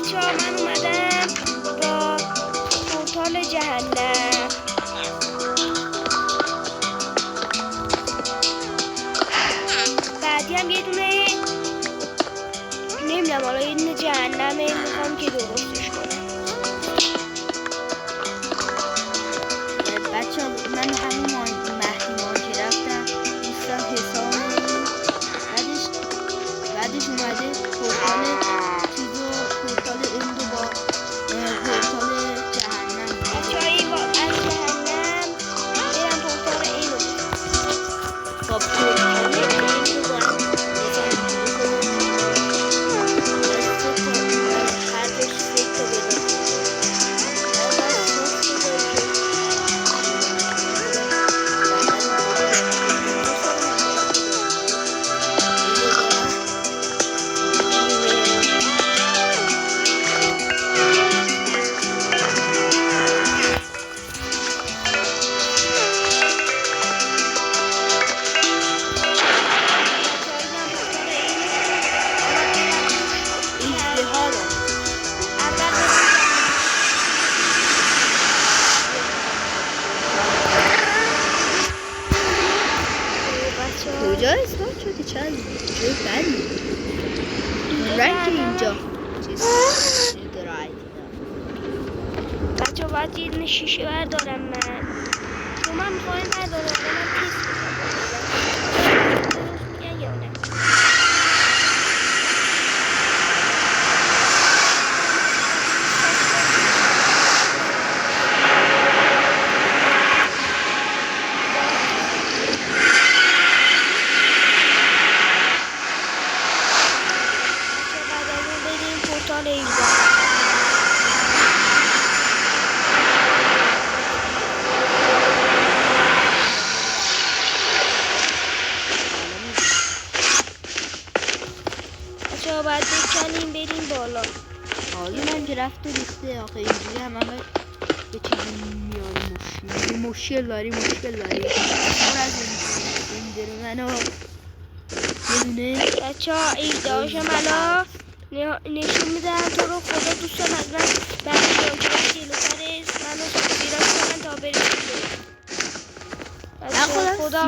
بچه ها من اومدم با پورتال جهنم. بعدی هم یه دونه نمیدونم حالا یه دونه جهنمه میخوام که درستش کنم. بچه ها من همون مهدی ماهی رفتم دوستم حساب بعدش اومده پورتال چیز و پورتال اندو با پورتال جهنم. بچه هایی با از جهنم برم پورتال اینو با پورتال اندو با کجا استارت شدی؟ چند جای بری رنگ اینجا چیز درایت بچه ها باید یه دونه شیشه بردارم من چون من میخوایم بردارم من پیس میگن یا نه. بچه ها باید بکنیم بریم بالا. حالا من که رفت و ریخته آخه اینجوری همه به چیزی میاری مشکل داری پر از این در منو یه بچه ها ایدهاشم الان نشون میدم تو رو خدا دوستان از من برمیدان که وقتی جلوتر منو سابسکرایب کنن تا برسیم. بچه ها خدا